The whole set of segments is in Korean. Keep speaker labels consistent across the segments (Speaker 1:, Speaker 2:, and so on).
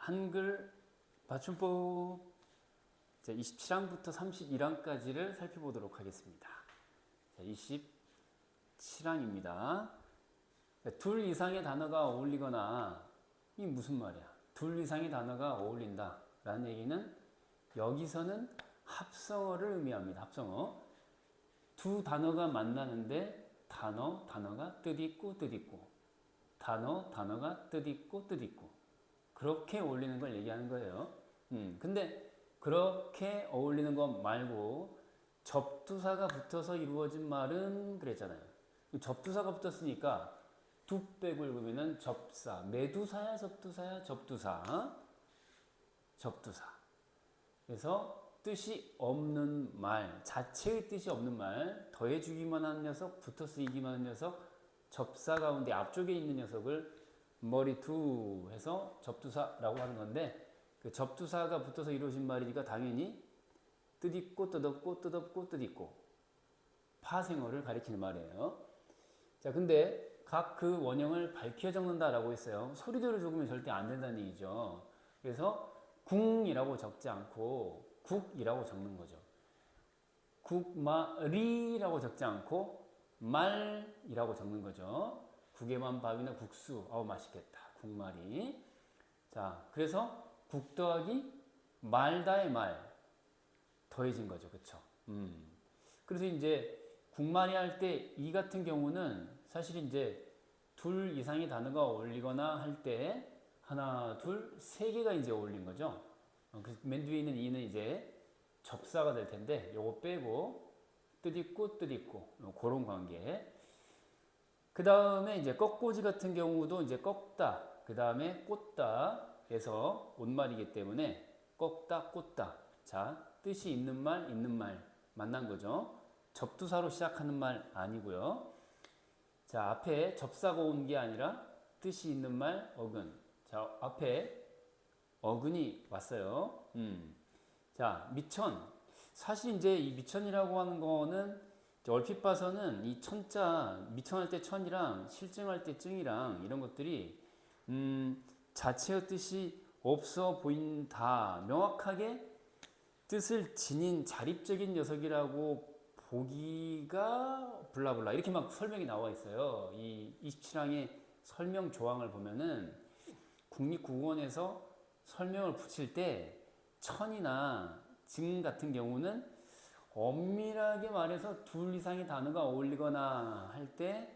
Speaker 1: 한글 맞춤법 27항부터 31항까지를 살펴보도록 하겠습니다. 27항입니다. 둘 이상의 단어가 어울리거나, 이게 무슨 말이야? 둘 이상의 단어가 어울린다 라는 얘기는 여기서는 합성어를 의미합니다. 합성어. 두 단어가 만나는데 단어가 뜻있고 뜻있고, 단어가 뜻있고 뜻있고, 그렇게 어울리는 걸 얘기하는 거예요. 근데 그렇게 어울리는 것 말고 접두사가 붙어서 이루어진 말은 그랬잖아요. 접두사가 붙었으니까 두 빼고 읽으면은 접사, 매두사야 접두사야? 접두사. 그래서 뜻이 없는 말, 자체의 뜻이 없는 말, 더해주기만 하는 녀석, 붙어 쓰이기만 하는 녀석, 접사 가운데 앞쪽에 있는 녀석을 머리투 해서 접두사라고 하는 건데, 그 접두사가 붙어서 이루어진 말이니까 당연히 뜻있고 뜻없고 뜻없고 뜻있고 파생어를 가리키는 말이에요. 자, 근데 각 그 원형을 밝혀 적는다라고 했어요. 소리대로 적으면 절대 안 된다는 얘기죠. 그래서 궁이라고 적지 않고 국이라고 적는 거죠. 국말이라고 적지 않고 말이라고 적는 거죠. 국에만 밥이나 국수, 아우 맛있겠다. 국말이. 자, 그래서 국 더하기 말다의 말 더해진 거죠. 그쵸? 그래서 이제 국말이 할 때 이 같은 경우는 사실 이제 둘 이상의 단어가 어울리거나 할 때 하나, 둘, 세 개가 이제 어울린 거죠. 그래서 맨 뒤에 있는 이는 이제 접사가 될 텐데 요거 빼고 뜻있고 뜻있고 그런 관계. 그 다음에 이제 꺾고지 같은 경우도 이제 꺾다, 그 다음에 꽂다 해서 온말이기 때문에 꺾다, 꽂다. 자, 뜻이 있는 말 만난 거죠. 접두사로 시작하는 말 아니고요. 자, 앞에 접사가 온 게 아니라 뜻이 있는 말, 어근. 자, 앞에 어근이 왔어요. 자, 미천. 사실 이제 이 미천이라고 하는 거는 얼핏 봐서는 이 천자, 미천할 때 천이랑 실증할 때 증이랑 이런 것들이 자체의 뜻이 없어 보인다. 명확하게 뜻을 지닌 자립적인 녀석이라고 보기가 블라블라 이렇게 막 설명이 나와 있어요. 이 27항의 설명 조항을 보면은 국립국어원에서 설명을 붙일 때 천이나 증 같은 경우는 엄밀하게 말해서 둘 이상의 단어가 어울리거나 할 때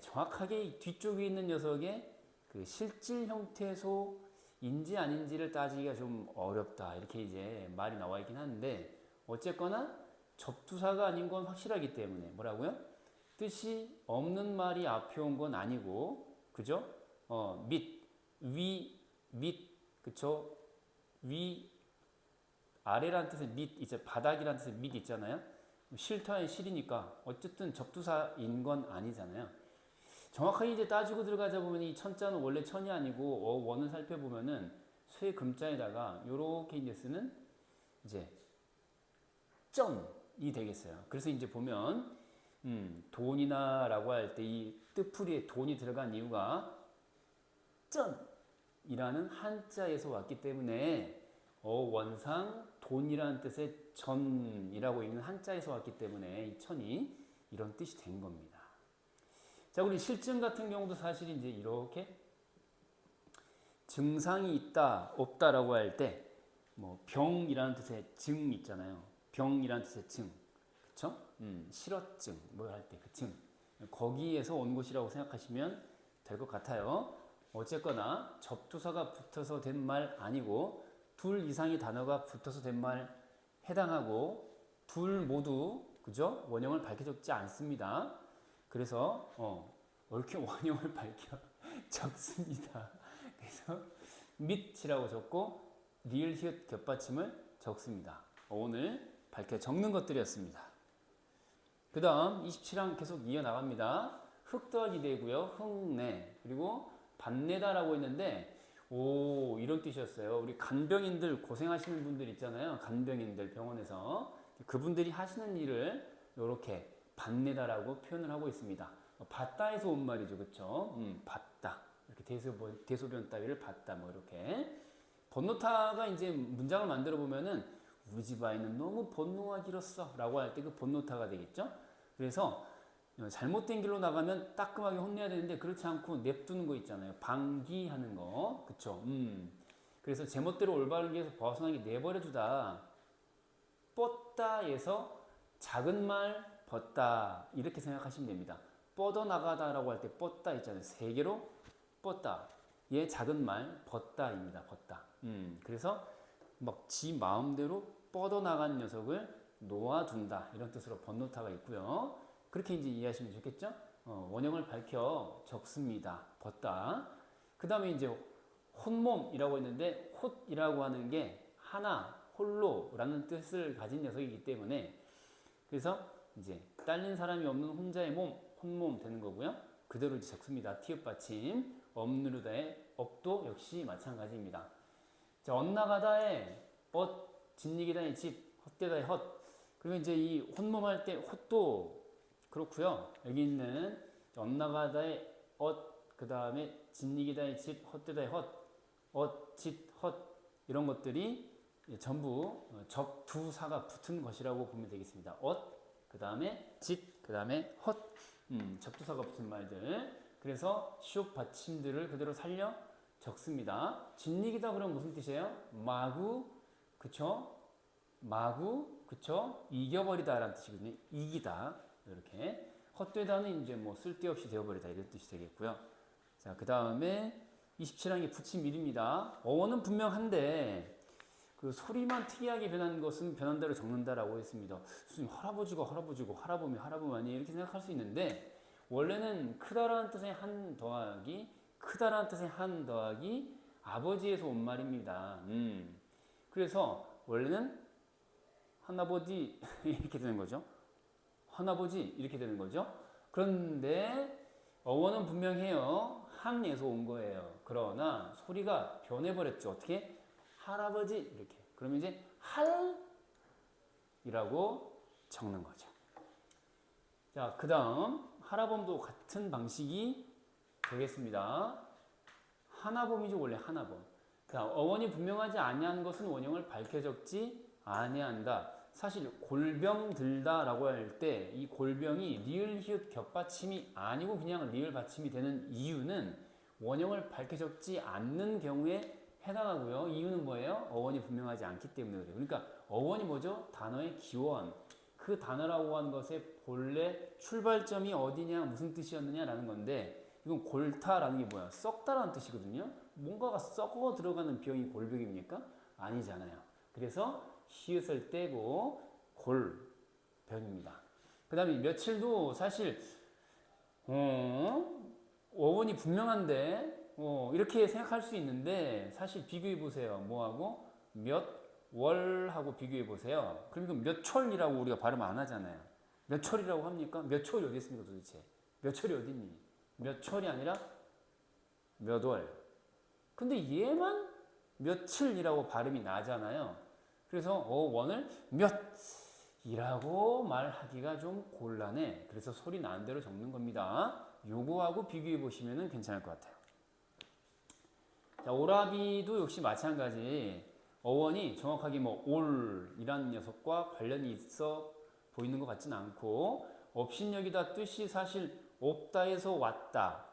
Speaker 1: 정확하게 뒤쪽에 있는 녀석의 그 실질 형태소인지 아닌지를 따지기가 좀 어렵다. 이렇게 이제 말이 나와 있긴 하는데, 어쨌거나 접두사가 아닌 건 확실하기 때문에 뭐라고요? 뜻이 없는 말이 앞에 온 건 아니고, 그죠? 밑, 그쵸? 아래란 뜻의 밑, 이제 바닥이란 뜻의 밑 있잖아요. 실타의 실이니까 어쨌든 접두사인 건 아니잖아요. 정확하게 이제 따지고 들어가자 보면 이 천자는 원래 천이 아니고 원을 살펴보면은 쇠 금자에다가 요렇게 이제 쓰는 이제 점이 되겠어요. 그래서 이제 보면 돈이나라고 할 때 이 뜻풀이에 돈이 들어간 이유가 쩐이라는 한자에서 왔기 때문에 원상 돈이라는 뜻의 전이라고 있는 한자에서 왔기 때문에 이 천이 이런 뜻이 된 겁니다. 자, 우리 실증 같은 경우도 사실 이제 이렇게 증상이 있다, 없다라고 할 때, 뭐 병이라는 뜻의 증 있잖아요. 병이라는 뜻의 증, 그렇죠? 실어증 뭐 할 때 그 증, 거기에서 온 것이라고 생각하시면 될 것 같아요. 어쨌거나 접두사가 붙어서 된 말 아니고 둘 이상의 단어가 붙어서 된 말 해당하고 둘 모두 그죠? 원형을 밝혀 적지 않습니다. 그래서 이렇게 원형을 밝혀 적습니다. 그래서 밑이라고 적고 리을 히읗 겹받침을 적습니다. 오늘 밝혀 적는 것들이었습니다. 그 다음 27항 계속 이어나갑니다. 흙 더하기 되고요. 흙내, 그리고 반내다라고 했는데 이런 뜻이었어요. 우리 간병인들 고생하시는 분들 있잖아요. 간병인들 병원에서 그분들이 하시는 일을 이렇게 받내다라고 표현을 하고 있습니다. 받다에서 온 말이죠. 그쵸? 받다. 이렇게 대소변 따위를 받다. 뭐 이렇게. 번노타가 이제 문장을 만들어 보면은 우리 집 아이는 너무 번노가 길었어 라고 할 때 그 번노타가 되겠죠. 그래서 잘못된 길로 나가면 따끔하게 혼내야 되는데 그렇지 않고 냅두는 거 있잖아요. 방기하는 거. 그쵸? 그래서 제멋대로 올바른 길에서 벗어나게 내버려두다. 뻗다에서 작은 말 벗다 이렇게 생각하시면 됩니다. 뻗어나가다라고 할 때 뻗다 있잖아요. 세 개로 뻗다. 얘 작은 말 벗다입니다. 벗다. 그래서 막 지 마음대로 뻗어나간 녀석을 놓아둔다 이런 뜻으로 번노타가 있고요. 그렇게 이제 이해하시면 좋겠죠? 원형을 밝혀 적습니다. 벗다. 그 다음에 이제 혼몸이라고 했는데 헛이라고 하는 게 하나, 홀로라는 뜻을 가진 녀석이기 때문에 그래서 이제 딸린 사람이 없는 혼자의 몸, 혼몸 되는 거고요. 그대로 이제 적습니다. 티읕 받침, 업누르다의 업도 역시 마찬가지입니다. 자, 엇나가다의 짓이기다의 짓, 헛되다의 헛. 그리고 이제 이 혼몸 할 때 헛도 그렇고요. 여기 있는 엇나가다의 그 다음에 짓이기다의 짓, 헛되다의 헛, 짓, 헛 이런 것들이 전부 접두사가 붙은 것이라고 보면 되겠습니다. 그 다음에 짓, 그 다음에 헛, 접두사가 붙은 말들. 그래서 시옷 받침들을 그대로 살려 적습니다. 짓이기다 그러면 무슨 뜻이에요? 마구, 그쵸? 마구, 그쵸? 이겨버리다라는 뜻이거든요. 이기다. 이렇게. 헛되다는 이제 뭐 쓸데없이 되어버리다 이런 뜻이 되겠고요. 자, 그 다음에 27항의 붙임일입니다. 어원은 분명한데 그 소리만 특이하게 변한 것은 변한 대로 적는다라고 했습니다. 선생님, 할아버지가 할아버지고 할아범이 할아범 아니에요? 이렇게 생각할 수 있는데 원래는 크다라는 뜻의 한 더하기 크다라는 뜻의 한 더하기 아버지에서 온 말입니다. 그래서 원래는 하나버지 이렇게 되는 거죠. 하나버지 이렇게 되는 거죠. 그런데 어원은 분명해요. 한에서 온 거예요. 그러나 소리가 변해버렸죠. 어떻게? 할아버지 이렇게. 그러면 이제 할이라고 적는 거죠. 자, 그 다음 할아범도 같은 방식이 되겠습니다. 하나범이죠. 원래 하나범. 자, 어원이 분명하지 아니한 것은 원형을 밝혀 적지 아니한다. 사실 골병 들다라고 할 때 이 골병이 리을 히읗 겹받침이 아니고 그냥 리을 받침이 되는 이유는 원형을 밝혀 적지 않는 경우에 해당하고요. 이유는 뭐예요? 어원이 분명하지 않기 때문에 그래요. 그러니까 어원이 뭐죠? 단어의 기원. 그 단어라고 한 것의 본래 출발점이 어디냐, 무슨 뜻이었느냐라는 건데 이건 골타라는 게 뭐야? 썩다라는 뜻이거든요. 뭔가가 썩어 들어가는 병이 골병입니까? 아니잖아요. 그래서 히읗을 떼고 골병입니다. 그 다음에 며칠도 사실 어원이 분명한데 이렇게 생각할 수 있는데 사실 비교해 보세요. 뭐하고? 몇 월하고 비교해 보세요. 그러니까 몇 철이라고 우리가 발음 안 하잖아요. 몇 철이라고 합니까? 몇 철이 어디 있습니까 도대체? 몇 철이 어디 있니? 몇 철이 아니라 몇 월. 근데 얘만 며칠이라고 발음이 나잖아요. 그래서 원을 몇이라고 말하기가 좀 곤란해. 그래서 소리 나는 대로 적는 겁니다. 요거하고 비교해 보시면 괜찮을 것 같아요. 자, 오라비도 역시 마찬가지. 어원이 정확하게 뭐 올이라는 녀석과 관련이 있어 보이는 것 같지는 않고 업신여기다 뜻이 사실 없다에서 왔다.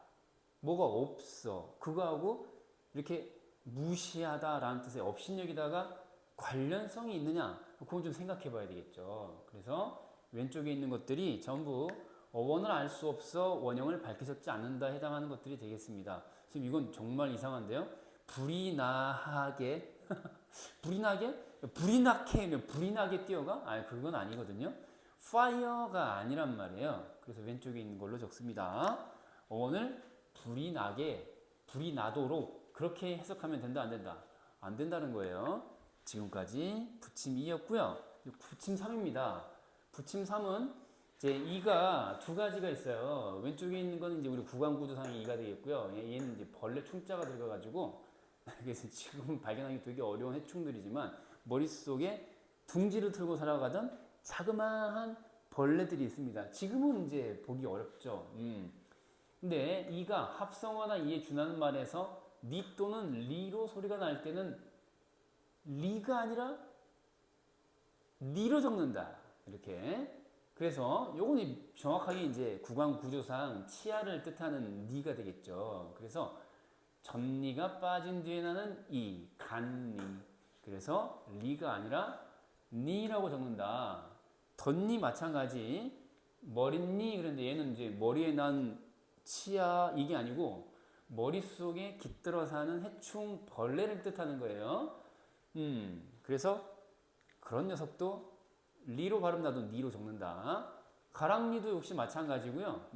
Speaker 1: 뭐가 없어. 그거하고 이렇게 무시하다라는 뜻의 업신여기다가 관련성이 있느냐? 그건 좀 생각해 봐야 되겠죠. 그래서 왼쪽에 있는 것들이 전부 어원을 알 수 없어 원형을 밝혀 적지 않는다 해당하는 것들이 되겠습니다. 지금 이건 정말 이상한데요. 불이 나게 불이 나게? 불이 나게 불이 나게 뛰어가? 아니 그건 아니거든요. fire가 아니란 말이에요. 그래서 왼쪽에 있는 걸로 적습니다. 어원을 불이 나게, 불이 나도록 그렇게 해석하면 된다 안 된다? 안 된다는 거예요. 지금까지 붙임 2였고요. 붙임 3입니다. 붙임 3은 이제 이가 두 가지가 있어요. 왼쪽에 있는 거는 이제 우리 구강구조상의 이가 되겠고요. 얘는 이제 벌레 충자가 들어가가지고 그래서 지금 발견하기 되게 어려운 해충들이지만 머릿속에 둥지를 틀고 살아가던 자그마한 벌레들이 있습니다. 지금은 이제 보기 어렵죠. 근데 이가 합성어나 이에 준하는 말에서 니 또는 리로 소리가 날 때는 리가 아니라 니로 적는다. 이렇게. 그래서 요거는 정확하게 이제 구강 구조상 치아를 뜻하는 니가 되겠죠. 그래서 전니가 빠진 뒤에 나는 이, 간니. 그래서 리가 아니라 니라고 적는다. 덧니 마찬가지. 머릿니 그런데 얘는 이제 머리에 난 치아 이게 아니고 머릿속에 깃들어 사는 해충 벌레를 뜻하는 거예요. 그래서 그런 녀석도 리로 발음 나도 니로 적는다. 가랑니도 역시 마찬가지고요.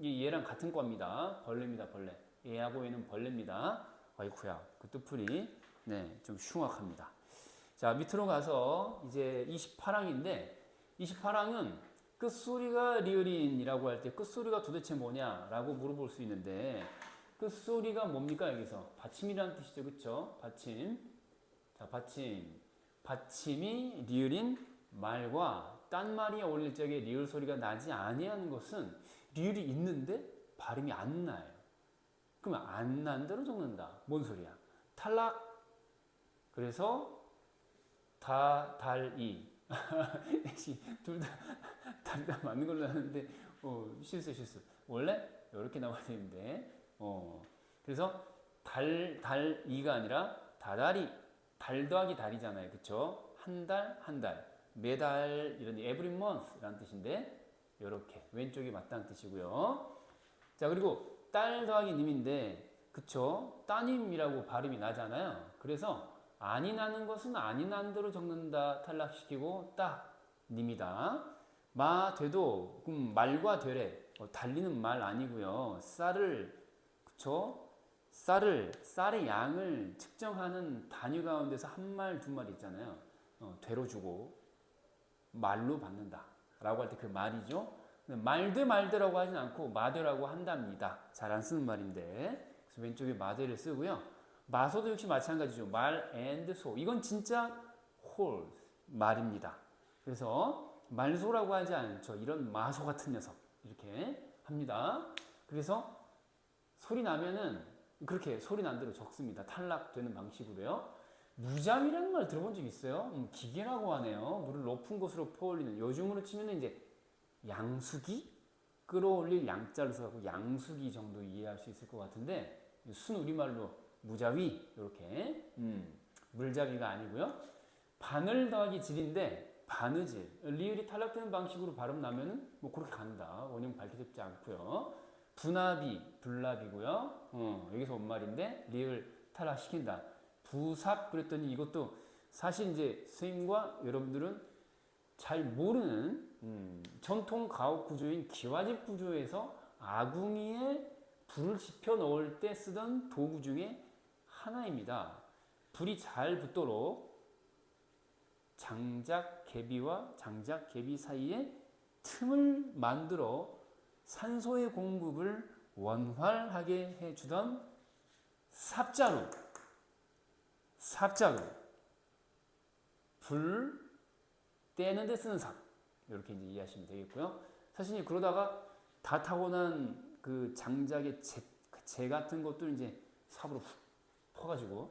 Speaker 1: 얘랑 같은 과입니다. 벌레입니다, 벌레. 얘하고 얘는 벌레입니다. 아이쿠야, 그 뜻풀이 네, 좀 흉악합니다. 자, 밑으로 가서 이제 28항인데 28항은 끝소리가 리을인이라고 할 때 끝소리가 도대체 뭐냐라고 물어볼 수 있는데 끝소리가 뭡니까 여기서? 받침이라는 뜻이죠, 그렇죠? 받침. 자, 받침. 받침이 리을인 말과 딴 말이 어울릴 적에 리을 소리가 나지 아니하는 것은 리을이 있는데 발음이 안 나요. 그러면 안 난 대로 적는다. 뭔 소리야? 탈락. 그래서 다, 달, 이. 둘 다 맞는 걸로 하는데 실수. 원래 이렇게 나와야 되는데 그래서 달, 이가 아니라 다달이. 달 더하기 달이잖아요. 그쵸? 한 달. 매달 이런 every month 라는 뜻인데 이렇게 왼쪽이 맞다는 뜻이고요. 자, 그리고 딸 더하기 님인데 그쵸? 따님이라고 발음이 나잖아요. 그래서 아니 나는 것은 아니 난 대로 적는다. 탈락시키고 딱 님이다. 마 되도 말과 되래. 달리는 말 아니고요. 쌀을 그쵸? 쌀의 양을 측정하는 단위 가운데서 한 말, 두 말 있잖아요. 되로 주고 말로 받는다 라고 할 때 그 말이죠. 말되 말되라고 하진 않고 마되라고 한답니다. 잘 안 쓰는 말인데 그래서 왼쪽에 마되를 쓰고요. 마소도 역시 마찬가지죠. 말 and 소. 이건 진짜 horse 말입니다. 그래서 말소라고 하지 않죠. 이런 마소 같은 녀석 이렇게 합니다. 그래서 소리 나면은 그렇게 소리 난 대로 적습니다. 탈락되는 방식으로요. 무잠이라는 말 들어본 적 있어요? 기계라고 하네요. 물을 높은 곳으로 퍼올리는. 요즘으로 치면 이제 양수기? 끌어올릴 양자를 써서 양수기 정도 이해할 수 있을 것 같은데 순우리말로 무자위 이렇게 물잡이가 아니고요. 바늘 더하기 질인데 바느질. 리을이 탈락되는 방식으로 발음 나면은 뭐 그렇게 간다. 원형 밝혀졌지 않고요. 분합이 불납이고요. 여기서 온 말인데 리을 탈락시킨다. 부삽 그랬더니 이것도 사실 이제 선생님과 여러분들은 잘 모르는 전통 가옥 구조인 기와집 구조에서 아궁이에 불을 지펴 넣을 때 쓰던 도구 중에 하나입니다. 불이 잘 붙도록 장작개비와 장작개비 사이에 틈을 만들어 산소의 공급을 원활하게 해주던 삽자루. 불 떼는 데 쓰는 삽. 이렇게 이제 이해하시면 되겠고요. 사실 그러다가 다 타고난 그 장작의 재 같은 것도 이제 삽으로 훅 퍼가지고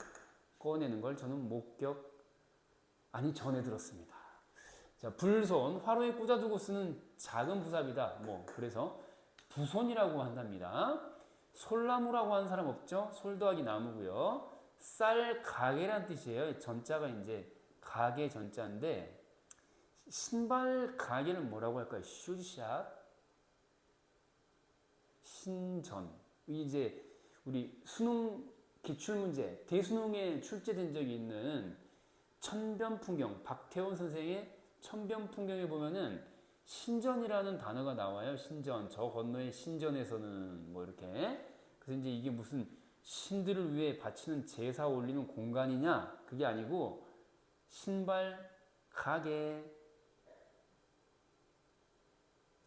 Speaker 1: 꺼내는 걸 저는 전에 들었습니다. 자, 불손, 화로에 꽂아두고 쓰는 작은 부삽이다. 그래서 부손이라고 한답니다. 솔나무라고 하는 사람 없죠? 솔 더하기 나무고요. 쌀 가게란 뜻이에요. 전자가 이제 가게 전자인데 신발 가게를 뭐라고 할까요? 슈즈샵, 신전. 이제 우리 수능 기출문제, 대수능에 출제된 적이 있는 천변풍경, 박태원 선생의 천변풍경에 보면은 신전이라는 단어가 나와요. 신전. 저 건너의 신전에서는 이렇게. 그래서 이제 이게 무슨 신들을 위해 바치는 제사 올리는 공간이냐? 그게 아니고 신발 가게.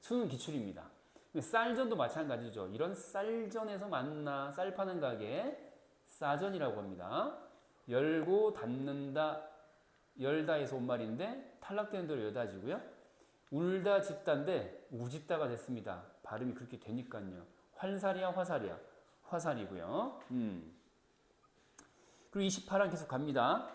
Speaker 1: 수능 기출입니다. 쌀전도 마찬가지죠. 이런 쌀전에서 만나 쌀 파는 가게 싸전이라고 합니다. 열고 닫는다, 열다에서 온 말인데 탈락되는 대로 여다지고요. 울다 집다인데 우집다가 됐습니다. 발음이 그렇게 되니까요. 활살이야 화살이야? 화살이고요. 그리고 28항 계속 갑니다.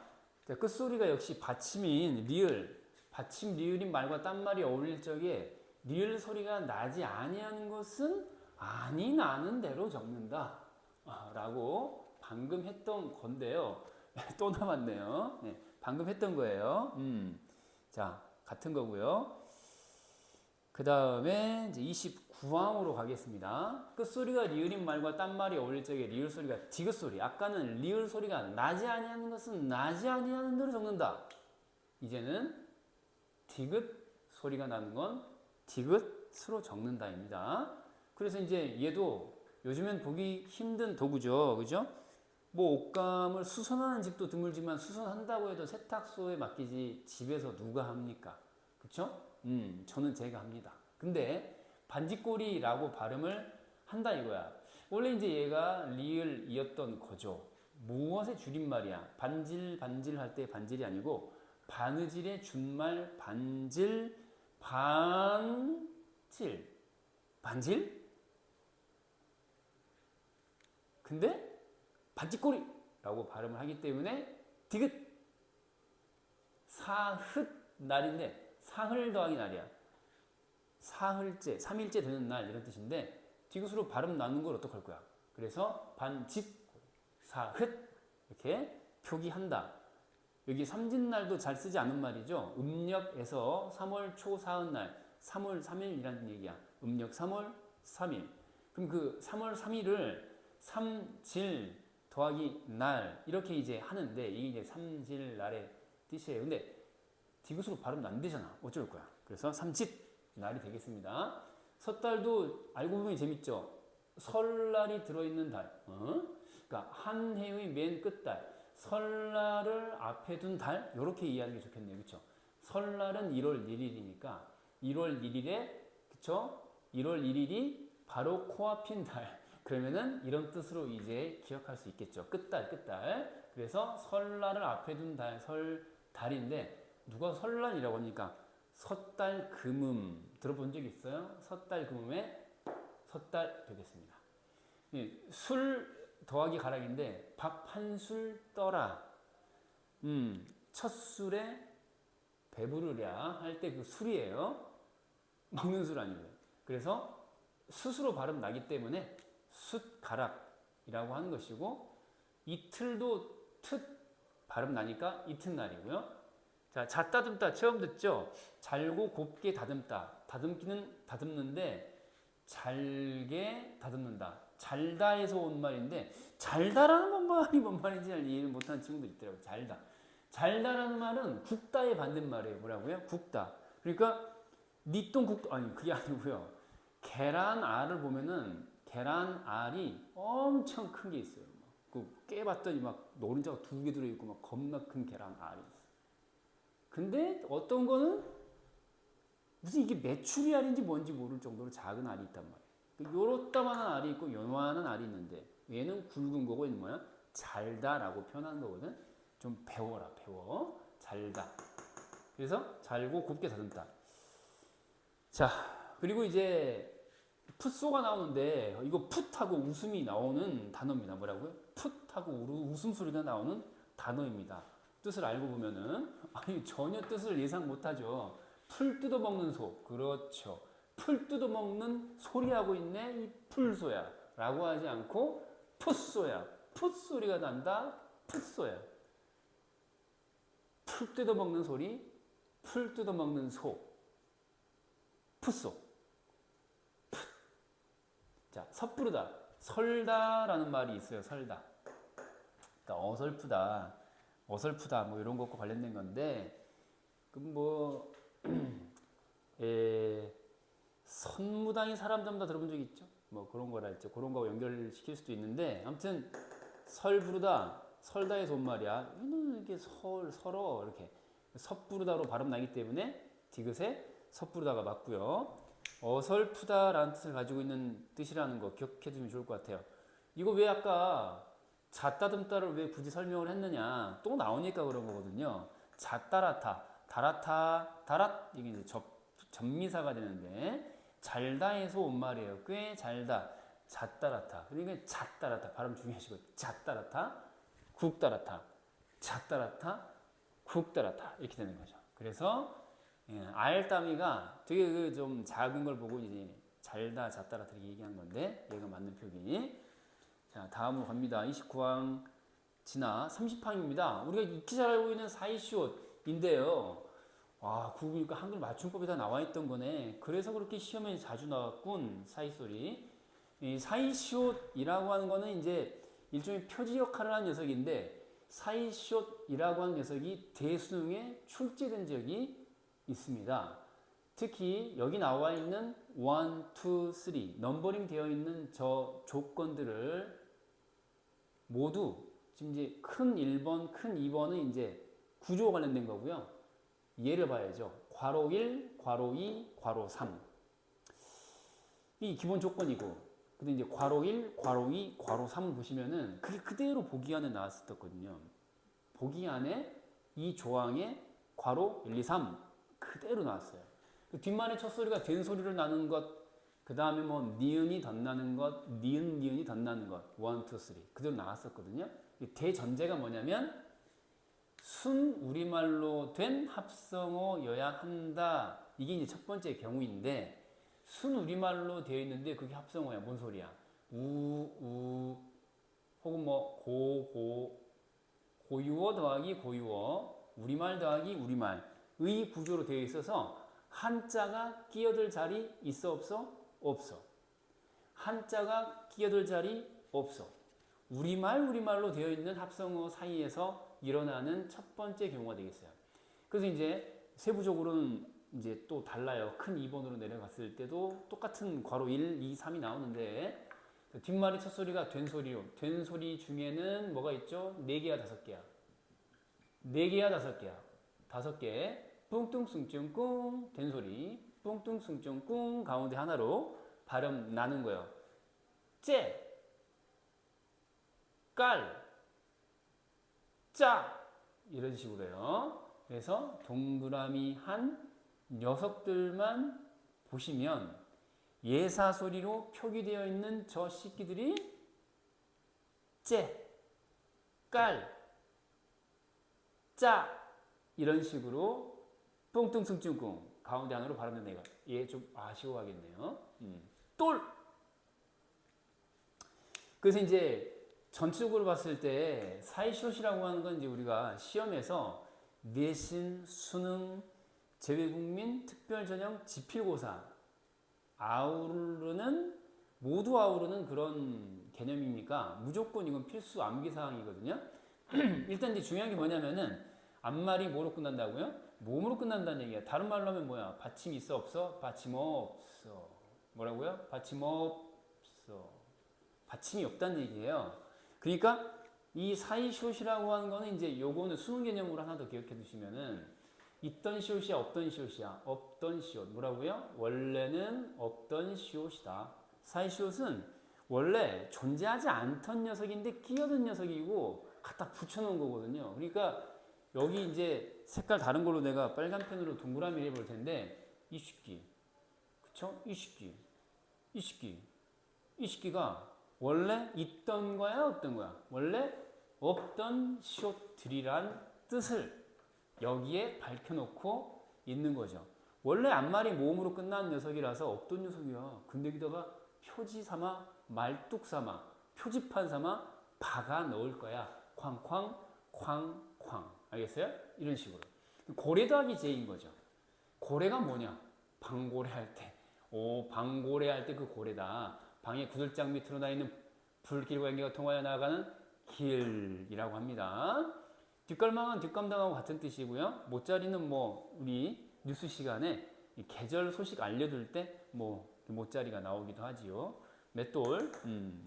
Speaker 1: 자, 끝소리가 역시 받침인 리을, 받침 리을인 말과 딴 말이 어울릴 적에 리을 소리가 나지 아니하는 것은 아니 나는 대로 적는다 라고 방금 했던 건데요. 또 남았네요. 네, 방금 했던 거예요. 자, 같은 거고요. 그 다음에 이제 29항으로 가겠습니다. 끝소리가 리을인 말과 딴 말이 어울릴 적에 리을 소리가 디귿 소리. 아까는 리을 소리가 나지 아니하는 것은 나지 아니하는 대로 적는다. 이제는 디귿 소리가 나는 건 디귿으로 적는다입니다. 그래서 이제 얘도 요즘엔 보기 힘든 도구죠. 그죠? 뭐 옷감을 수선하는 집도 드물지만 수선한다고 해도 세탁소에 맡기지 집에서 누가 합니까? 그쵸? 저는 제가 합니다. 근데 반지꼬리라고 발음을 한다 이거야. 원래 이제 얘가 리을이었던 거죠. 무엇의 줄임말이야? 반질 할 때 반질이 아니고 바느질의 준말 반질 반질 반질? 근데 반지꼬리라고 발음을 하기 때문에 디귿 사흘 날인데 사흘 더하기 날이야. 사흘째, 3일째 되는 날 이런 뜻인데 디귿으로 발음 나는 걸 어떡할 거야? 그래서 반짓, 사흘 이렇게 표기한다. 여기 삼진날도 잘 쓰지 않은 말이죠. 음력에서 3월 초 사흔날 3월 3일이라는 얘기야. 음력 3월 3일. 그럼 그 3월 3일을 삼질 더하기 날 이렇게 이제 하는데 이게 이제 삼질날의 뜻이에요. 근데 디귿으로 발음 안 되잖아. 어쩔 거야. 그래서 삼짓 날이 되겠습니다. 섣달도 알고 보면 재밌죠. 설날이 들어있는 달. 그러니까 한 해의 맨 끝달. 설날을 앞에 둔 달. 이렇게 이해하는 게 좋겠네요. 그렇죠? 설날은 1월 1일이니까 1월 1일에 그쵸? 1월 1일이 바로 코앞인 달. 그러면은 이런 뜻으로 이제 기억할 수 있겠죠. 끝달. 그래서 설날을 앞에 둔 달, 설달인데 누가 설날이라고 하니까 섣달 금음 들어본 적 있어요? 섣달 금음에 섣달 되겠습니다. 술 더하기 가락인데 밥 한 술 떠라. 첫 술에 배부르랴 할 때 그 술이에요. 먹는 술 아니고요. 그래서 숫으로 발음 나기 때문에 숫가락이라고 하는 것이고 이틀도 틉 발음 나니까 이튿날이고요. 자, 잣다듬다 처음 듣죠? 잘고 곱게 다듬다. 다듬기는 다듬는데 잘게 다듬는다. 잘다에서 온 말인데 잘다라는 말이 뭔 말인지 이해를 못하는 친구도 있더라고요. 잘다. 잘다라는 말은 굽다의 반대말이에요. 뭐라고요? 굽다. 그러니까 니똥 아니 그게 아니고요. 계란알을 보면은 계란알이 엄청 큰 게 있어요. 그 깨봤더니 막 노른자가 2개 들어있고 막 겁나 큰 계란알이 있어요. 근데 어떤 거는 무슨 이게 메추리 알인지 뭔지 모를 정도로 작은 알이 있단 말이에요. 요렇다만한 알이 있고 요만한 알이 있는데 얘는 굵은 거고 얘는 뭐야? 잘다라고 표현하는 거거든. 좀 배워라 배워. 잘다. 그래서 잘고 곱게 다듬다. 자, 그리고 이제 풋소가 나오는데 이거 풋하고 웃음이 나오는 단어입니다. 뭐라고요? 풋하고 웃음소리가 나오는 단어입니다. 뜻을 알고 보면은 아니 전혀 뜻을 예상 못하죠. 풀 뜯어먹는 소. 그렇죠. 풀 뜯어먹는 소리하고 있네. 이 풀소야. 라고 하지 않고 풋소야. 풋소리가 난다. 풋소야. 풀 뜯어먹는 소리. 풀 뜯어먹는 소. 풋소. 풋. 자, 섣부르다. 설다라는 말이 있어요. 설다. 그러니까 어설프다 뭐 이런 것과 관련된 건데 뭐 선무당이 사람 잡다 들어본 적 있죠? 뭐 그런 거랄지 그런 거하고 연결시킬 수도 있는데 아무튼 설부르다 설다에서 온 말이야. 이게 설어 이렇게 섣부르다로 발음 나기 때문에 디귿에 섣부르다가 맞고요. 어설프다라는 뜻을 가지고 있는 뜻이라는 거 기억해 두면 좋을 것 같아요. 이거 왜 아까 잣다듬다를 왜 굳이 설명을 했느냐? 또 나오니까 그런 거거든요. 잣다라타, 다라타, 다랏 이게 이제 접미사가 되는데 잘다에서 온 말이에요. 꽤 잘다, 잣다라타. 그러니까 잣다라타 발음 중요하시고 잣다라타, 국다라타, 잣다라타, 국 따랐다 이렇게 되는 거죠. 그래서 알따미가 되게 그 좀 작은 걸 보고 이제 잘다 잣다라 이렇게 얘기한 건데 얘가 맞는 표기. 자 다음으로 갑니다. 29항 지나 30항입니다. 우리가 익히 잘 알고 있는 사이시옷인데요. 와, 그거 보니까 한글 맞춤법에 다 나와 있던 거네. 그래서 그렇게 시험에 자주 나왔군. 사이소리. 이 사이시옷이라고 하는 거는 이제 일종의 표지 역할을 하는 녀석인데 사이시옷이라고 하는 녀석이 대수능에 출제된 적이 있습니다. 특히 여기 나와 있는 1, 2, 3 넘버링 되어 있는 저 조건들을 모두 지금 이제 큰 1번, 큰 2번은 이제 구조와 관련된 거고요. 예를 봐야죠. 괄호 1, 괄호 2, 괄호 3. 이 기본 조건이고, 근데 이제 괄호 1, 괄호 2, 괄호 3 보시면은 그게 그대로 보기 안에 나왔었거든요. 보기 안에 이 조항에 괄호 1, 2, 3 그대로 나왔어요. 그 뒷말의 첫 소리가 된 소리를 나는 것, 그 다음에 뭐 니은이 덧나는 것, 니은이 덧나는 것, 1, 2, 3 그대로 나왔었거든요. 대전제가 뭐냐면 순 우리말로 된 합성어여야 한다. 이게 이제 첫 번째 경우인데 순 우리말로 되어 있는데 그게 합성어야. 뭔 소리야? 우 혹은 뭐 고유어 더하기 고유어, 우리말 더하기 우리말의 구조로 되어 있어서 한자가 끼어들 자리 있어 없어? 없어. 한자가 끼어들 자리 없어. 우리말로 되어 있는 합성어 사이에서 일어나는 첫 번째 경우가 되겠어요. 그래서 이제 세부적으로는 이제 또 달라요. 큰 2번으로 내려갔을 때도 똑같은 괄호 1, 2, 3이 나오는데 뒷말이 첫 소리가 된 소리로, 된 소리 중에는 뭐가 있죠? 4개야 5개야? 4개야 5개야? 5개. 뿡뚱숭쭝꿍 된 소리, 뿡뚱숭쭝꿍 가운데 하나로 발음 나는 거예요. 째, 깔, 짜 이런 식으로 해요. 그래서 동그라미 한 녀석들만 보시면 예사 소리로 표기되어 있는 저 식기들이 째, 깔, 짜 이런 식으로 뿡뚱숭쭝꿍 가운데 하나로 발음된다 이거. 얘 좀 아쉬워하겠네요. 똘. 그래서 이제 전체적으로 봤을 때 사이시옷이라고 하는 건 이제 우리가 시험에서 내신, 수능, 재외국민, 특별전형, 지필고사 모두 아우르는 그런 개념이니까 무조건 이건 필수 암기사항이거든요. 일단 이제 중요한 게 뭐냐면은 앞말이 뭐로 끝난다고요? 몸으로 끝난다는 얘기야. 다른 말로 하면 뭐야? 받침 있어 없어? 받침 없어. 뭐라고요? 받침 없어. 받침이 없다는 얘기예요. 그러니까 이 사이시옷이라고 하는 거는 이제 요거는 수능 개념으로 하나 더 기억해 두시면은 있던 시옷이야 없던 시옷이야? 없던 시옷. 뭐라고요? 원래는 없던 시옷이다. 사이시옷은 원래 존재하지 않던 녀석인데 끼어든 녀석이고 갖다 붙여놓은 거거든요. 그러니까 여기 이제 색깔 다른 걸로 내가 빨간 펜으로 동그라미 해볼 텐데 이 식기, 그쵸? 이 식기가 원래 있던 거야 없던 거야? 원래 없던 시옷들이란 뜻을 여기에 밝혀놓고 있는 거죠. 원래 앞말이 모음으로 끝난 녀석이라서 없던 녀석이야. 근데 여기다가 표지 삼아, 말뚝 삼아, 표지판 삼아 박아 넣을 거야. 쾅쾅, 쾅쾅. 알겠어요? 이런 식으로. 고래 더하기 제인 거죠. 고래가 뭐냐? 방고래 할 때. 방고래 할 때 그 고래다. 방의 구들장 밑으로 나 있는 불길과 연기가 통하여 나아가는 길이라고 합니다. 뒷갈망은 뒷감당하고 같은 뜻이고요. 모짜리는 뭐 우리 뉴스 시간에 계절 소식 알려줄 때 뭐 모짜리가 나오기도 하지요. 맷돌,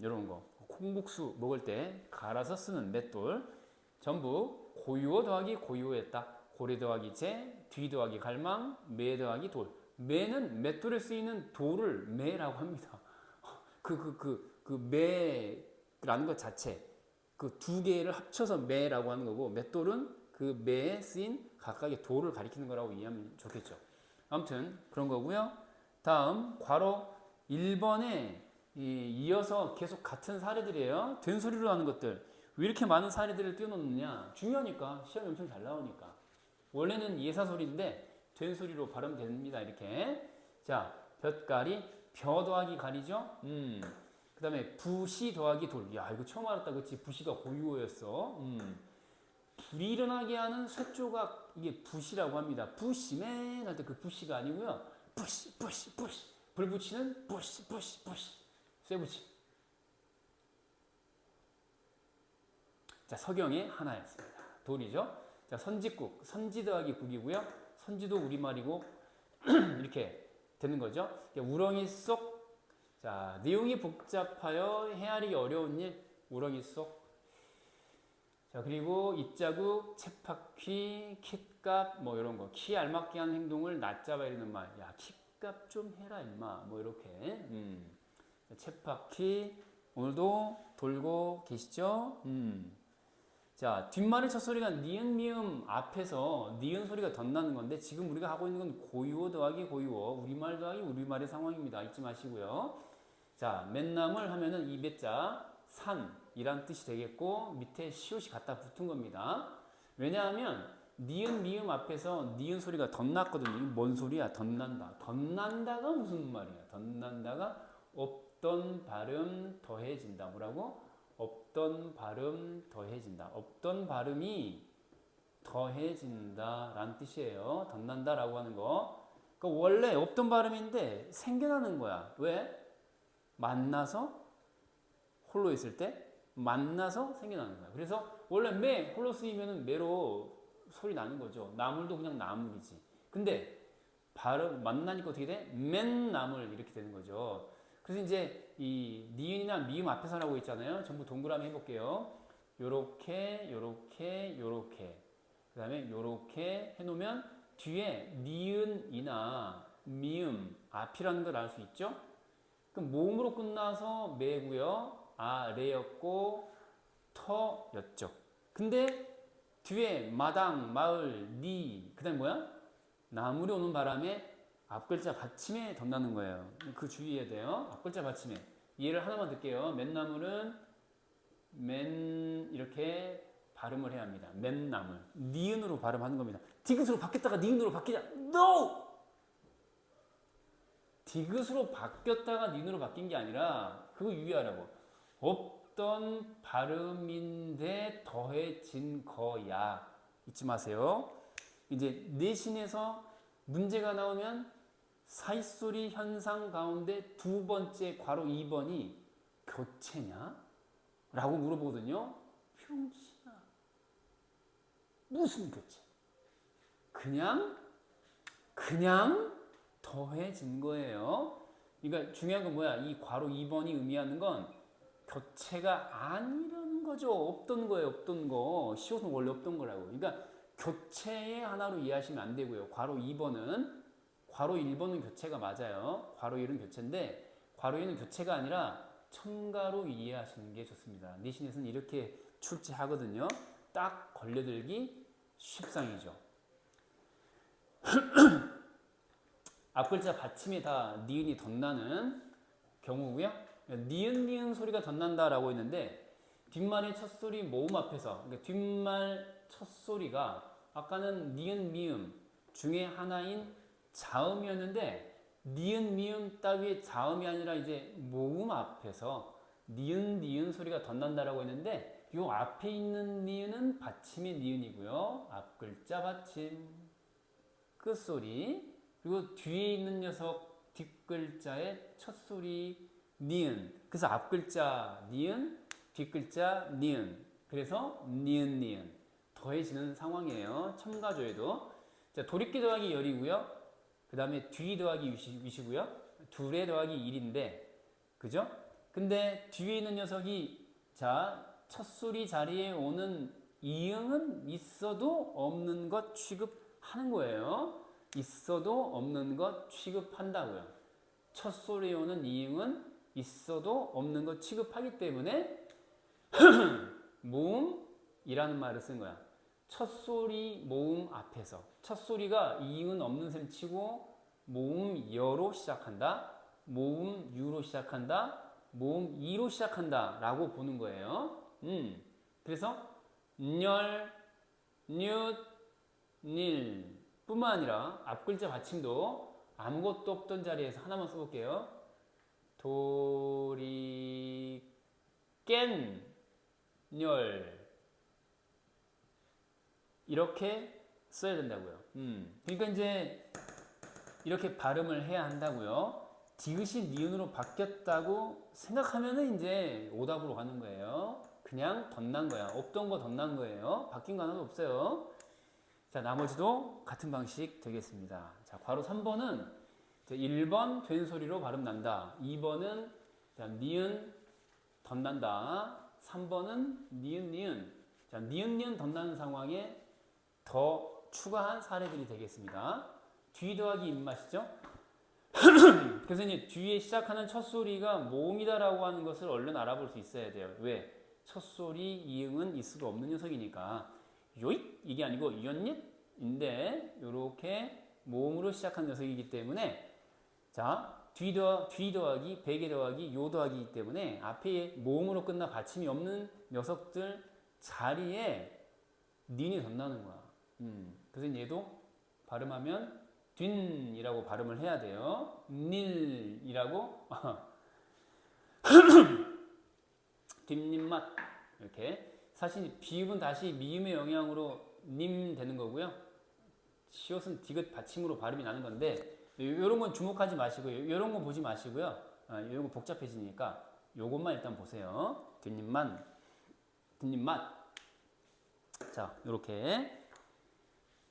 Speaker 1: 이런 거. 콩국수 먹을 때 갈아서 쓰는 맷돌. 전부 고유어 더하기 고유어였다. 고래 더하기 재, 뒤 더하기 갈망, 매 더하기 돌. 매는 맷돌에 쓰이는 돌을 매라고 합니다. 매라는 것 자체. 그 두 개를 합쳐서 매라고 하는 거고, 맷돌은 그 매에 쓰인 각각의 돌을 가리키는 거라고 이해하면 좋겠죠. 아무튼 그런 거고요. 다음 괄호 1번에 이어서 계속 같은 사례들이에요. 된 소리로 하는 것들. 왜 이렇게 많은 사례들을 띄워놓느냐? 중요하니까. 시험이 엄청 잘 나오니까. 원래는 예사소리인데 된 소리로 발음됩니다. 이렇게. 자, 볕가리, 벼 더하기 가리죠. 그 다음에 부시 더하기 돌. 야, 이거 처음 알았다. 그치? 부시가 고유어였어. 불이 일어나게 하는 쇠조각, 이게 부시라고 합니다. 부시맨 할 때 그 부시가 아니고요. 부시. 불 붙이는 부시. 쇠붙이. 자, 서경의 하나였습니다. 돌이죠. 자, 선지국, 선지 더하기 국이고요. 선지도 우리말이고 이렇게 되는 거죠. 우렁이 속. 자, 내용이 복잡하여 헤아리기 어려운 일, 우렁이 속. 자, 그리고 입자국, 쳇바퀴, 킷값, 뭐 이런 거. 키 알맞게 하는 행동을 낮잡아야 되는 말. 야, 킷값 좀 해라 임마. 뭐 이렇게. 쳇바퀴. 오늘도 돌고 계시죠? 자, 뒷말의 첫 소리가 니은 미음 앞에서 니은 소리가 덧나는 건데 지금 우리가 하고 있는 건 고유어 더하기 고유어, 우리말 더하기 우리말의 상황입니다. 잊지 마시고요. 자, 맨나물 하면은 이 매자 산이란 뜻이 되겠고 밑에 시옷이 갖다 붙은 겁니다. 왜냐하면 니은 미음 앞에서 니은 소리가 덧났거든요. 이게 뭔 소리야? 덧난다. 덧난다가 무슨 말이야? 덧난다가 없던 발음 더해진다. 뭐라고? 없던 발음 더해진다. 없던 발음이 더해진다 라는 뜻이에요. 덧난다 라고 하는 거. 그러니까 원래 없던 발음인데 생겨나는 거야. 왜? 만나서 홀로 있을 때 만나서 생겨나는 거야. 그래서 원래 매 홀로 쓰이면은 매로 소리 나는 거죠. 나물도 그냥 나물이지. 근데 발음 만나니까 어떻게 돼? 맨나물 이렇게 되는 거죠. 그래서 이제 이 니은이나 미음 앞에서 나오고 있잖아요. 전부 동그라미 해볼게요. 요렇게 그 다음에 요렇게 해놓으면 뒤에 니은이나 미음 앞이라는 걸 알 수 있죠. 그럼 모음으로 끝나서 매고요. 레였고 터였죠. 근데 뒤에 마당, 마을, 니 그 다음에 뭐야? 나물이 오는 바람에 앞글자 받침에 덧나는 거예요. 그 주의해야 돼요. 앞글자 받침에. 예를 하나만 들게요. 맨나물은 맨 이렇게 발음을 해야 합니다. 맨나물. 니은으로 발음하는 겁니다. 디귿으로 바뀌었다가 니은으로 바뀌냐? NO! 디귿으로 바뀌었다가 니은으로 바뀐 게 아니라 그거 유의하라고. 없던 발음인데 더해진 거야. 잊지 마세요. 이제 내신에서 문제가 나오면 사이소리 현상 가운데 두 번째 괄호 2번이 교체냐? 라고 물어보거든요. 병신아. 무슨 교체? 그냥 더해진 거예요. 그러니까 중요한 건 뭐야? 이 괄호 2번이 의미하는 건 교체가 아니라는 거죠. 없던 거예요. 없던 거. 시옷은 원래 없던 거라고. 그러니까 교체의 하나로 이해하시면 안 되고요. 괄호 2번은 괄호 1번은 교체가 맞아요. 괄호 1은 교체인데 괄호 2는 교체가 아니라 첨가로 이해하시는 게 좋습니다. 내신에서는 이렇게 출제하거든요. 딱 걸려들기 쉽상이죠. 앞글자 받침에 다 니은이 덧나는 경우고요. 니은 소리가 덧난다라고 했는데 뒷말의 첫 소리 모음 앞에서 그러니까 뒷말 첫 소리가 아까는 니은 미음 중에 하나인 자음이었는데 니은 미음 따위의 자음이 아니라 이제 모음 앞에서 니은 소리가 덧난다라고 했는데 요 앞에 있는 니은은 받침의 니은이고요. 앞글자 받침 끝소리 그리고 뒤에 있는 녀석 뒷글자의 첫소리 니은. 그래서 앞글자 니은, 뒷글자 니은. 그래서 니은 더해지는 상황이에요. 첨가조에도. 자, 도립기 더하기 열이고요. 그 다음에 뒤 더하기 위시고요. 둘에 더하기 1인데 그죠? 근데 뒤에 있는 녀석이 자 첫소리 자리에 오는 이응은 있어도 없는 것 취급하는 거예요. 있어도 없는 것 취급한다고요. 첫 소리에 오는 이응은 있어도 없는 것 취급하기 때문에 모음이라는 말을 쓴 거야. 첫 소리 모음 앞에서 첫 소리가 이응은 없는 셈 치고 모음 여로 시작한다. 모음 유로 시작한다. 모음 이로 시작한다 라고 보는 거예요. 그래서 열, 뉴, 닐 뿐만 아니라 앞글자 받침도 아무것도 없던 자리에서 하나만 써볼게요. 도리 깬 열 이렇게 써야 된다고요. 그러니까 이제 이렇게 발음을 해야 한다고요. 디귿이 니은으로 바뀌었다고 생각하면은 이제 오답으로 가는 거예요. 그냥 덧난 거야. 없던 거 덧난 거예요. 바뀐 거 하나도 없어요. 자, 나머지도 같은 방식 되겠습니다. 자, 괄호 3번은 1번 된 소리로 발음 난다. 2번은 자, 니은 덧난다. 3번은 니은. 자, 니은 덧나는 상황에 더 추가한 사례들이 되겠습니다. 뒤 더하기 입맛이죠. 그래서 이제 뒤에 시작하는 첫 소리가 모음이다라고 하는 것을 얼른 알아볼 수 있어야 돼요. 왜? 첫 소리 이응은 있을 수 없는 녀석이니까 요잇 이게 아니고 연잇인데 이렇게 모음으로 시작한 녀석이기 때문에 자 뒤 더하기 베개 더하기 요 더하기이기 때문에 앞에 모음으로 끝나 받침이 없는 녀석들 자리에 닌이 덧나는 거야. 그래서 얘도 발음하면 딘이라고 발음을 해야 돼요. 닐이라고 뒷님맛 이렇게 사실 비읍은 다시 미음의 영향으로 님 되는 거고요. 시옷은 디귿 받침으로 발음이 나는 건데 이런 건 주목하지 마시고요. 이런 거 보지 마시고요. 이런 거 복잡해지니까 요것만 일단 보세요. 뒷님맛 자 이렇게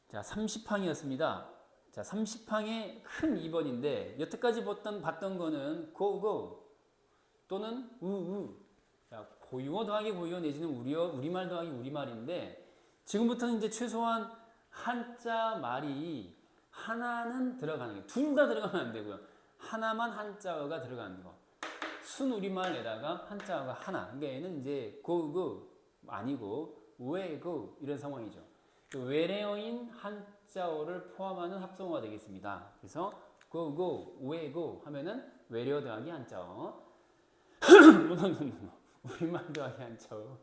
Speaker 1: 자 30항이었습니다. 자 30항의 큰 2번인데 여태까지 봤던 거는 go 또는 우우 자 고유어 더하기 고유어 내지는 우리말 더하기 우리말인데 지금부터는 이제 최소한 한자 말이 하나는 들어가는 게 둘 다 들어가면 안 되고요. 하나만 한자어가 들어가는 거. 순우리말에다가 한자어가 하나. 그러니까 얘는 이제 go 아니고 wego 이런 상황이죠. 외래어인 한자어를 포함하는 합성어가 되겠습니다. 그래서 go, wego 하면은 외래어 더하기 한자어. 우리말 더하기 한자어.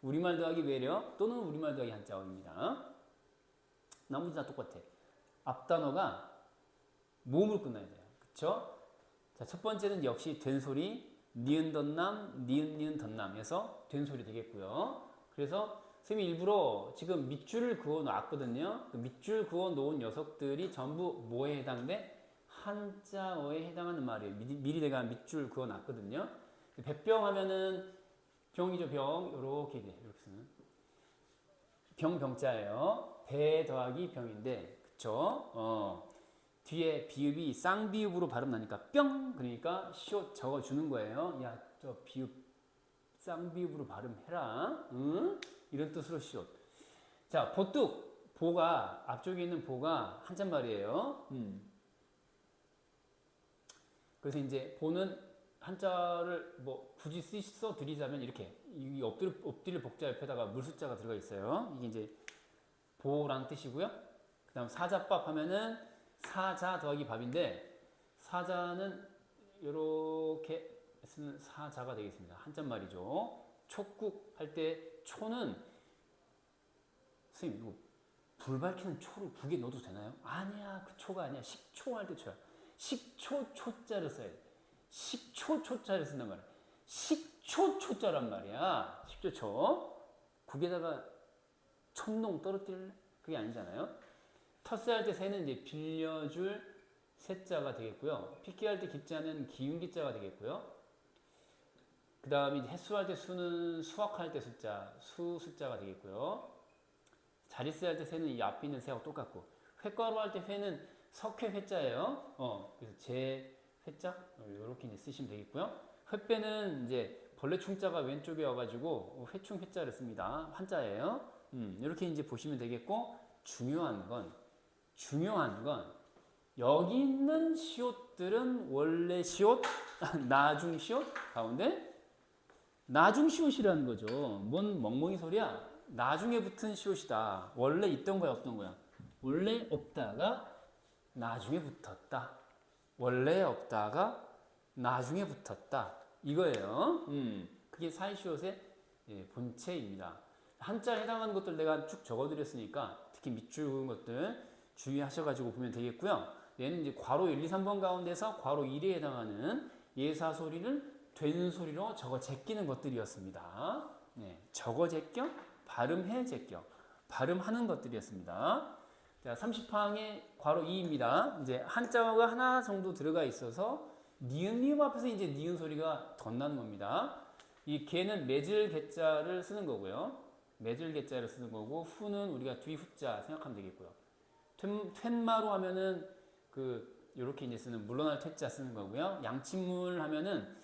Speaker 1: 우리말 더하기 외래어 또는 우리말 더하기 한자어입니다. 나머지 다 똑같아. 앞단어가 모음으로 끝나야 돼요. 그쵸? 자, 첫 번째는 역시 된 소리, 니은 덧남, 니은 덧남에서 된 소리 되겠고요. 그래서 선생님이 일부러 지금 밑줄을 그어 놨거든요. 그 밑줄 그어 놓은 녀석들이 전부 뭐에 해당돼? 한자어에 해당하는 말이에요. 미리 내가 밑줄 그어 놨거든요. 배병 하면은 병이죠, 병. 요렇게 돼. 이렇게 쓰는. 병자예요. 배 더하기 병인데, 그쵸? 뒤에 비읍이 쌍비읍으로 발음 나니까 뿅! 그러니까 시옷 적어주는 거예요. 야, 저 비읍 쌍비읍으로 발음해라. 응? 이런 뜻으로 시옷. 자, 보뚝. 보가, 앞쪽에 있는 보가 한자말이에요. 그래서 이제 보는 한자를 뭐 굳이 써 드리자면 이렇게 이 엎드릴 복자 옆에다가 물숫자가 들어가 있어요. 이게 이제 보란 뜻이고요. 그 다음 사자밥 하면은 사자 더하기 밥인데 사자는 이렇게 쓰는 사자가 되겠습니다. 한자말이죠. 촉국 할 때 초는 선생님 이거 불 밝히는 초를 국에 넣어도 되나요? 아니야 그 초가 아니야. 식초 할 때 초야. 식초 초자를 써야 돼. 식초 초자를 쓴단 말이야. 식초 초자란 말이야. 식초 초. 국에다가 첨농 떨어뜨릴래? 그게 아니잖아요. 텃세 할 때 새는 이제 빌려줄 새자가 되겠고요. 핏기할 때 기자는 기운기자가 되겠고요. 그 다음에 햇수할 때 수는 수확할 때 숫자, 숫자가 되겠고요. 자릿세 할 때 새는 이 앞에 있는 새하고 똑같고, 회과로 할 때 회는 석회 회자예요. 그래서 제 회자 이렇게 이제 쓰시면 되겠고요. 횟배는 이제 벌레 충자가 왼쪽에 와가지고 회충 회자를 씁니다. 한자예요. 이렇게 이제 보시면 되겠고, 중요한 건 여기 있는 시옷들은 원래 시옷, 나중 시옷 가운데 나중 시옷이라는 거죠. 뭔 멍멍이 소리야? 나중에 붙은 시옷이다. 원래 있던 거야, 없던 거야? 원래 없다가 나중에 붙었다. 원래 없다가 나중에 붙었다. 이거예요. 그게 사이시옷의 본체입니다. 한자에 해당하는 것들 내가 쭉 적어드렸으니까 특히 밑줄 그은 것들 주의하셔가지고 보면 되겠고요. 얘는 이제 괄호 1, 2, 3번 가운데서 괄호 1에 해당하는 예사 소리를 된 소리로 적어 제끼는 것들이었습니다. 네, 적어 제껴, 발음해 제껴, 발음하는 것들이었습니다. 자, 30항의 괄호 2입니다. 이제 한자어가 하나 정도 들어가 있어서 니은 미음 앞에서 이제 니은 소리가 덧나는 겁니다. 이 개는 매질 개자를 쓰는 거고요. 매질 개자를 쓰는 거고 후는 우리가 뒤 후자 생각하면 되겠고요. 퇴마로 하면은 요렇게 이제 쓰는 물러날 퇴자 쓰는 거고요. 양치물 하면은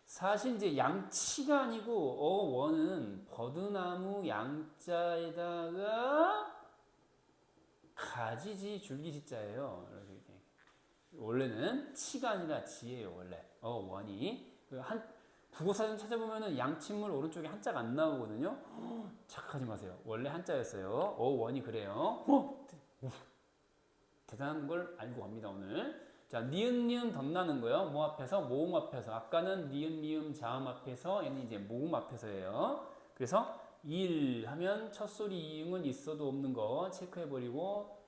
Speaker 1: 사실 이제 양치가 아니고 어원은 버드나무 양자에다가 가지지 줄기지자예요. 원래는 치가 아니라 지예요. 원래 어원이 국어사전 찾아보면은 양치물 오른쪽에 한자가 안 나오거든요. 착각하지 마세요. 원래 한자였어요. 어원이 그래요. 대단한 걸 알고 갑니다 오늘. 자, 니은 니은 덧나는 거요. 뭐 앞에서 모음 앞에서. 아까는 니은 미음 자음 앞에서, 얘는 이제 모음 앞에서예요. 그래서 일 하면 첫 소리 이응은 있어도 없는 거 체크해 버리고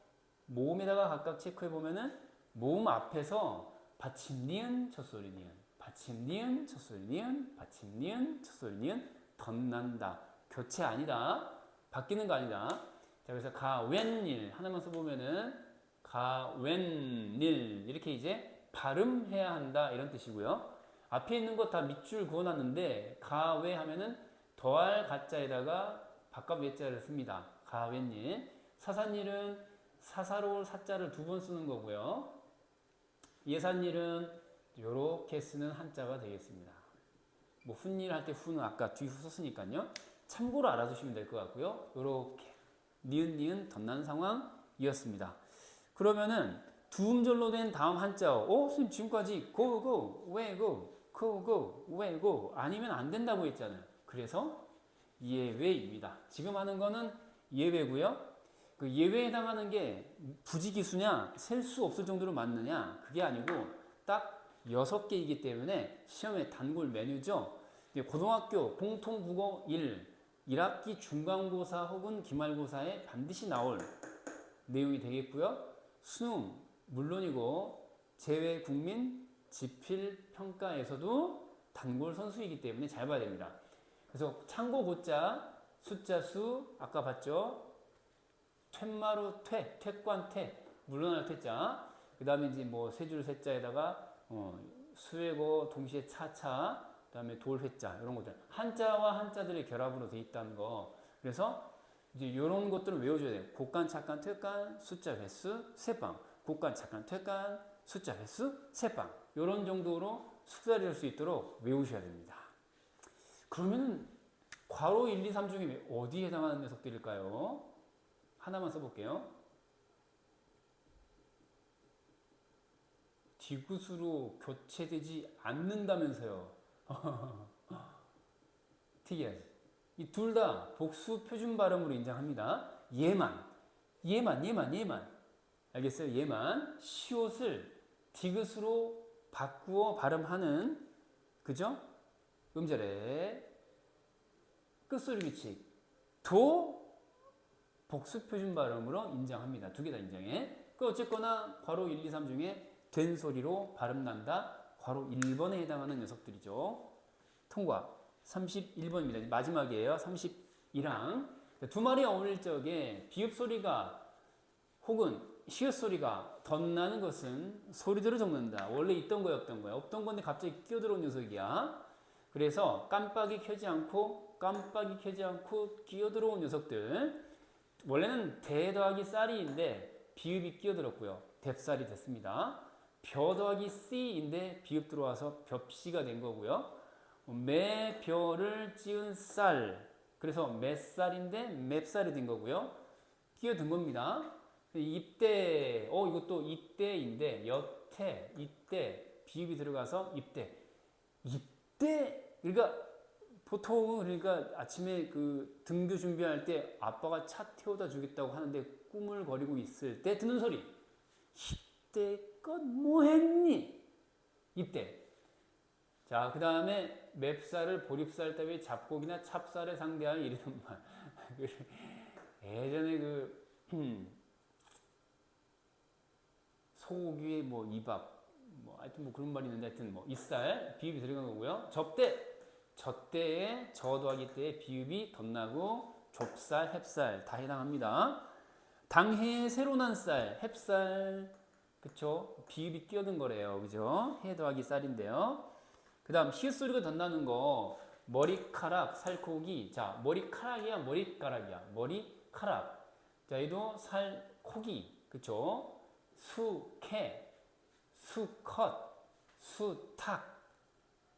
Speaker 1: 모음에다가 각각 체크해 보면은 모음 앞에서 받침 니은 첫 소리 니은, 받침 니은 첫 소리 니은, 받침 니은 첫 소리 니은 덧난다. 교체 아니다. 바뀌는 거 아니다. 자, 그래서 가웬일 하나만 써보면은 가웬일 이렇게 이제 발음해야 한다 이런 뜻이고요. 앞에 있는 거 다 밑줄 그어놨는데 가외 하면은 더할 가자에다가 바깥 외자를 씁니다. 가웬일. 사산일은 사사로울 사자를 두 번 쓰는 거고요. 예산일은 요렇게 쓰는 한자가 되겠습니다. 뭐 훈일 할 때 후는 아까 뒤후 썼으니까요. 참고로 알아두시면 될 것 같고요. 요렇게 니은 니은 덧난 상황이었습니다. 그러면은 두 음절로 된 다음 한자어, 선생님 지금까지 go, where go, where go 아니면 안 된다고 했잖아요. 그래서 예외입니다. 지금 하는 거는 예외고요. 그 예외에 해당하는 게 부지기수냐, 셀 수 없을 정도로 맞느냐, 그게 아니고 딱 6개이기 때문에 시험의 단골 메뉴죠. 고등학교 공통국어 1학기 중간고사 혹은 기말고사에 반드시 나올 내용이 되겠고요. 수능 물론이고 제외 국민 지필 평가에서도 단골 선수이기 때문에 잘 봐야 됩니다. 그래서 참고 고자 숫자 수 아까 봤죠. 퇴마루 퇴관 물러날 퇴자. 그 다음에 이제 뭐 세 줄 세자에다가 수외고 동시에 차차 그다음에 돌 회자 이런 것들 한자와 한자들의 결합으로 돼 있다는 거. 그래서 이제 이런 것들을 외워줘야 돼요. 곡간, 착간, 퇴간, 숫자 횟수, 세방. 곡간, 착간, 퇴간, 숫자 횟수, 세방. 이런 정도로 숙달할 수 있도록 외우셔야 됩니다. 그러면 괄호 1, 2, 3 중에 어디에 해당하는 녀석들일까요? 하나만 써볼게요. 디귿으로 교체되지 않는다면서요. 특이하지. 이 둘 다 복수 표준 발음으로 인정합니다. 얘만. 알겠어요? 얘만 시옷을 디귿으로 바꾸어 발음하는 그죠? 음절의 끝소리 규칙 도 복수 표준 발음으로 인정합니다. 두 개 다 인정해. 그 어쨌거나 괄호 1, 2, 3 중에 된 소리로 발음 난다. 괄호 1번에 해당하는 녀석들이죠. 통과. 31번입니다. 마지막이에요. 31항. 두 말이 어울릴 적에 비읍 소리가 혹은 시읒 소리가 덧나는 것은 소리대로 적는다. 원래 있던 거야, 없던 거야? 없던 건데 갑자기 끼어들어온 녀석이야. 그래서 깜빡이 켜지 않고 끼어들어온 녀석들. 원래는 대 더하기 쌀이인데 비읍이 끼어들었고요. 뎁쌀이 됐습니다. 벼 더하기 씨인데 비읍 들어와서 벽씨가 된 거고요. 매벼를 찌은 쌀. 그래서 맷쌀인데 맵쌀이 된 거고요. 끼어든 겁니다. 입대, 이것도 이때인데 여태, 이때 비읍이 들어가서 입대. 그러니까 보통은 그러니까 아침에 그 등교 준비할 때 아빠가 차 태워다 주겠다고 하는데 꾸물거리고 있을 때 듣는 소리. 이때껏 뭐했니? 이때. 자, 그 다음에 맵쌀을 보립쌀 따위 잡곡이나 찹쌀에 상대하여 이르는 말. 예전에 소고기에 뭐 이밥, 뭐 하여튼 뭐 그런 말이 있는데 하여튼 뭐 이쌀 비읍이 들어간 거고요. 저때에 저 더하기 때에 비읍이 덧나고 좁쌀, 햅쌀 다 해당합니다. 당해에 새로 난 쌀, 햅쌀, 그쵸? 비읍이 끼어든 거래요. 그죠? 해 더하기 쌀인데요. 그 다음 히읗 소리가 덧나는 거 머리카락, 살코기. 자, 머리카락이야, 머리카락이야. 머리카락. 자, 얘도 살코기. 그쵸? 수캐, 수컷, 수탉,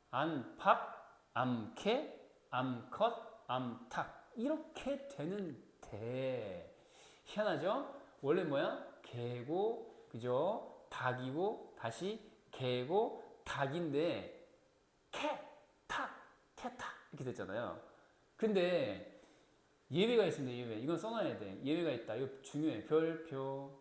Speaker 1: 안팎, 암캐, 암컷, 암탉. 이렇게 되는데 희한하죠? 원래 뭐야? 개고, 그죠? 닭이고, 다시 개고, 닭인데 캐, 탁, 캐탁 이렇게 됐잖아요. 근데 예외가 있습니다. 예외. 이건 써놔야 돼. 예외가 있다. 이거 중요해. 별표.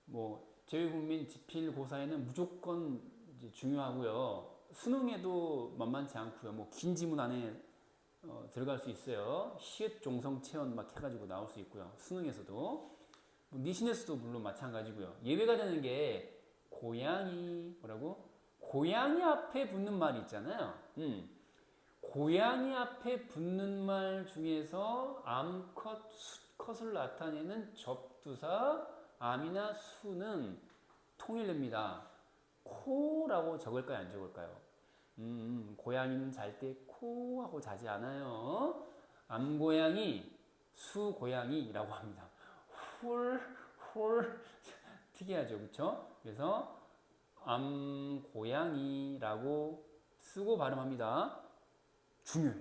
Speaker 1: 뭐 제외국민 지필고사에는 무조건 이제 중요하고요. 수능에도 만만치 않고요. 뭐 긴 지문 안에 들어갈 수 있어요. 시읒 종성 체언 막 해가지고 나올 수 있고요. 수능에서도 뭐 니신에서도 물론 마찬가지고요. 예외가 되는 게 고양이 뭐라고? 고양이 앞에 붙는 말이 있잖아요. 고양이 앞에 붙는 말 중에서 암컷, 수컷을 나타내는 접두사 암이나 수는 통일됩니다. 코라고 적을까요? 안 적을까요? 고양이는 잘 때 코하고 자지 않아요. 암고양이, 수고양이라고 합니다. 홀 특이하죠, 그렇죠? 그래서 암고양이라고 쓰고 발음합니다. 중요해.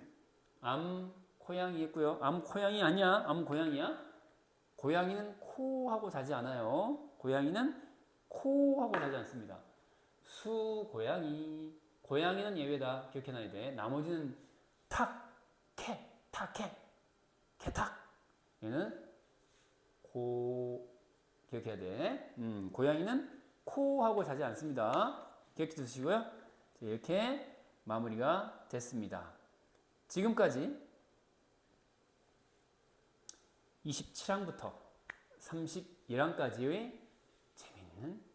Speaker 1: 암고양이 했고요. 암고양이 아니야. 암고양이야. 고양이는 코하고 자지 않아요. 고양이는 코하고 자지 않습니다. 수고양이. 고양이는 예외다. 기억해놔야 돼. 나머지는 탁, 캐, 탁. 얘는 기억해야 돼. 고양이는 코하고 자지 않습니다. 기억해 두시고요. 이렇게 마무리가 됐습니다. 지금까지 27항부터 31항까지의 재미있는